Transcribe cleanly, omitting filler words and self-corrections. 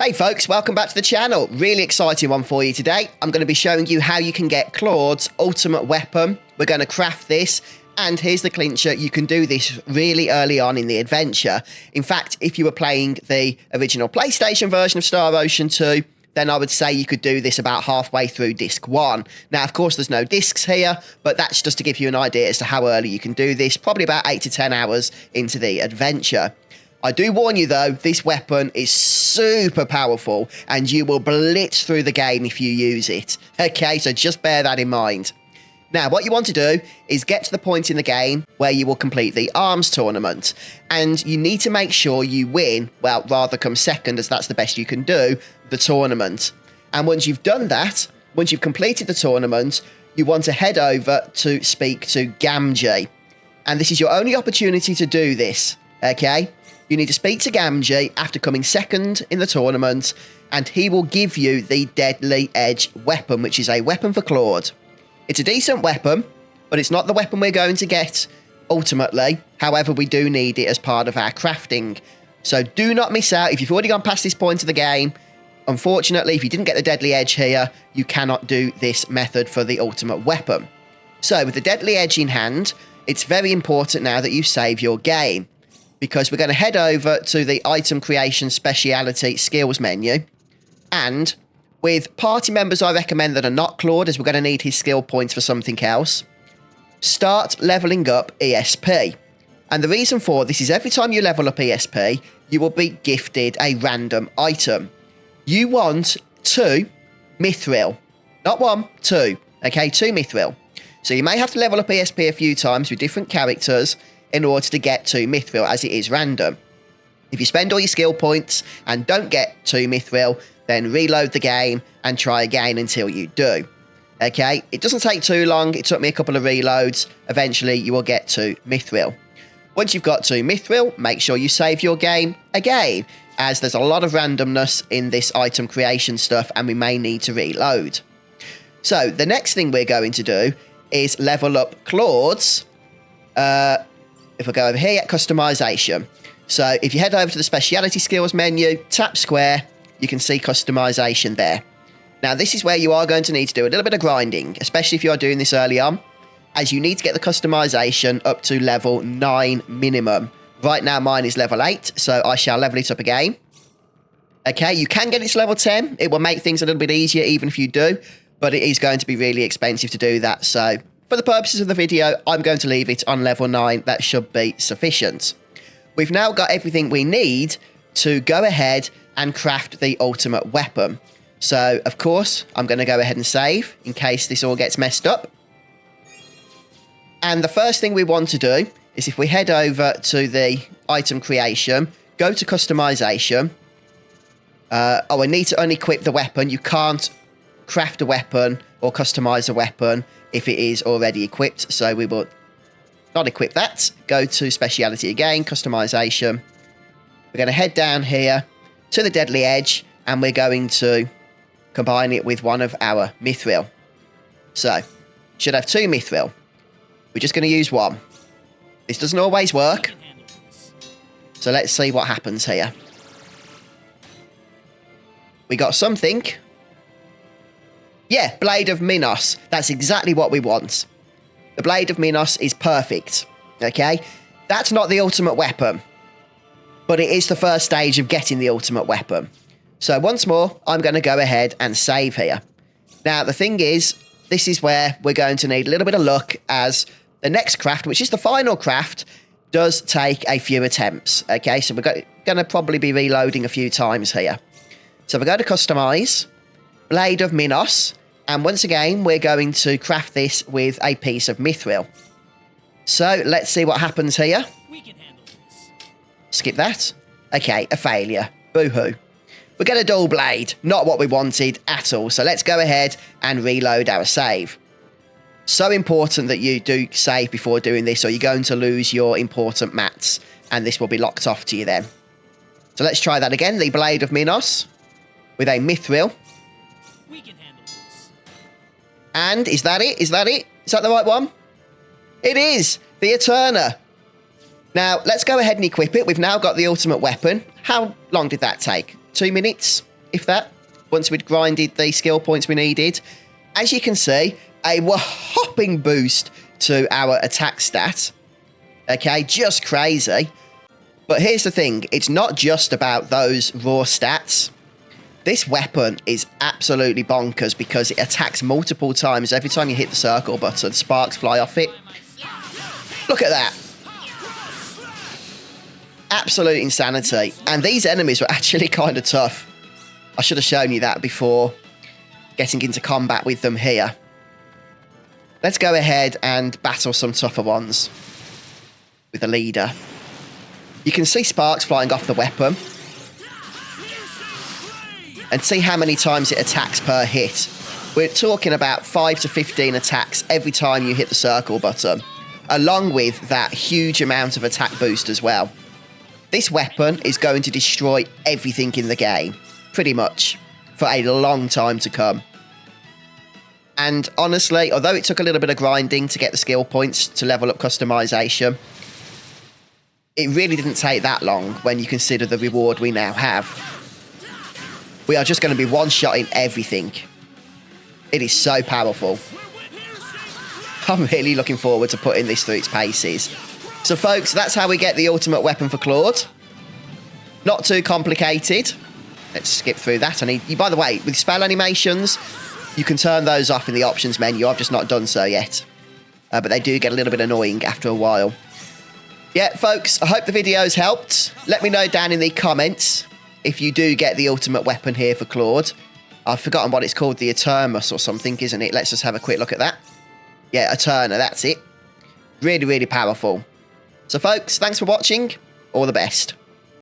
Hey folks, welcome back to the channel. Really exciting one for you today. I'm going to be showing you how you can get Claude's ultimate weapon. We're going to craft this, and here's the clincher. You can do this really early on in the adventure. In fact, if you were playing the original PlayStation version of Star Ocean 2, then I would say you could do this about halfway through disc 1. Now, of course, there's no discs here, but that's just to give you an idea as to how early you can do this, probably about 8 to 10 hours into the adventure. I do warn you, though, this weapon is super powerful, and you will blitz through the game if you use it. Okay, so just bear that in mind. Now, what you want to do is get to the point in the game where you will complete the arms tournament, and you need to make sure you win, well, rather come second, as that's the best you can do, the tournament. And once you've done that, once you've completed the tournament, you want to head over to speak to Gamgee. And this is your only opportunity to do this, okay? You need to speak to Gamgee after coming second in the tournament, and he will give you the Deadly Edge weapon, which is a weapon for Claude. It's a decent weapon, but it's not the weapon we're going to get ultimately. However, we do need it as part of our crafting. So do not miss out. If you've already gone past this point of the game, unfortunately, if you didn't get the Deadly Edge here, you cannot do this method for the ultimate weapon. So with the Deadly Edge in hand, it's very important now that you save your game, because we're going to head over to the item creation speciality skills menu, and with party members I recommend that are not Claude, as we're going to need his skill points for something else, start leveling up ESP. And the reason for this is every time you level up ESP, you will be gifted a random item. You want 2 mithril. Not 1, 2. Okay, 2 mithril. So you may have to level up ESP a few times with different characters in order to get 2 mithril, as it is random. If you spend all your skill points and don't get 2 mithril, then reload the game and try again until you do. Okay, it doesn't take too long. It took me a couple of reloads. Eventually, you will get 2 mithril. Once you've got 2 mithril, make sure you save your game again, as there's a lot of randomness in this item creation stuff, and we may need to reload. So the next thing we're going to do is level up Claude's if we go over here, customization. So if you head over to the speciality skills menu, tap square, you can see customization there. Now, this is where you are going to need to do a little bit of grinding, especially if you are doing this early on, as you need to get the customization up to level 9 minimum. Right now, mine is level 8, so I shall level it up again. Okay, you can get it to level 10. It will make things a little bit easier even if you do, but it is going to be really expensive to do that. So for the purposes of the video, I'm going to leave it on level 9. That should be sufficient. We've now got everything we need to go ahead and craft the ultimate weapon. So, of course, I'm going to go ahead and save in case this all gets messed up. And the first thing we want to do is, if we head over to the item creation, go to customization. I need to unequip the weapon. You can't craft a weapon or customize a weapon if it is already equipped, so we will not equip that. Go to speciality again, customization. We're going to head down here to the Deadly Edge, and we're going to combine it with one of our mithril. So, should have 2 mithril. We're just going to use 1. This doesn't always work, so let's see what happens here. We got something. Yeah, Blade of Minos. That's exactly what we want. The Blade of Minos is perfect. Okay? That's not the ultimate weapon, but it is the first stage of getting the ultimate weapon. So once more, I'm going to go ahead and save here. Now, the thing is, this is where we're going to need a little bit of luck, as the next craft, which is the final craft, does take a few attempts. Okay, so we're going to probably be reloading a few times here. So we're going to customize Blade of Minos, and once again, we're going to craft this with a piece of mithril. So let's see what happens here. We can handle this. Skip that. Okay, a failure. Boo-hoo. We get a dull blade. Not what we wanted at all. So let's go ahead and reload our save. So important that you do save before doing this, or you're going to lose your important mats, and this will be locked off to you then. So let's try that again. The Blade of Minos with a mithril. We can handle this. And is that it? Is that it? Is that the right one? It is! The Aeterna. Now, let's go ahead and equip it. We've now got the ultimate weapon. How long did that take? 2 minutes? if that, once we'd grinded the skill points we needed. As you can see, a whopping boost to our attack stat. Okay, just crazy. But here's the thing, it's not just about those raw stats. This weapon is absolutely bonkers because it attacks multiple times. Every time you hit the circle button, sparks fly off it. Look at that. Absolute insanity. And these enemies were actually kind of tough. I should have shown you that before getting into combat with them here. Let's go ahead and battle some tougher ones with the leader. You can see sparks flying off the weapon. And see how many times it attacks per hit. We're talking about 5 to 15 attacks every time you hit the circle button, along with that huge amount of attack boost as well. This weapon is going to destroy everything in the game, pretty much, for a long time to come. And honestly, although it took a little bit of grinding to get the skill points to level up customization, it really didn't take that long when you consider the reward we now have. We are just going to be one-shotting everything. It is so powerful. I'm really looking forward to putting this through its paces. So folks, that's how we get the ultimate weapon for Claude. Not too complicated. Let's skip through that. By the way, with spell animations, you can turn those off in the options menu. I've just not done so yet. But they do get a little bit annoying after a while. Yeah, folks, I hope the video's helped. Let me know down in the comments if you do get the ultimate weapon here for Claude. I've forgotten what it's called, the Aeterna or something, isn't it? Let's just have a quick look at that. Yeah, Aeterna, that's it. Really, really powerful. So, folks, thanks for watching. All the best.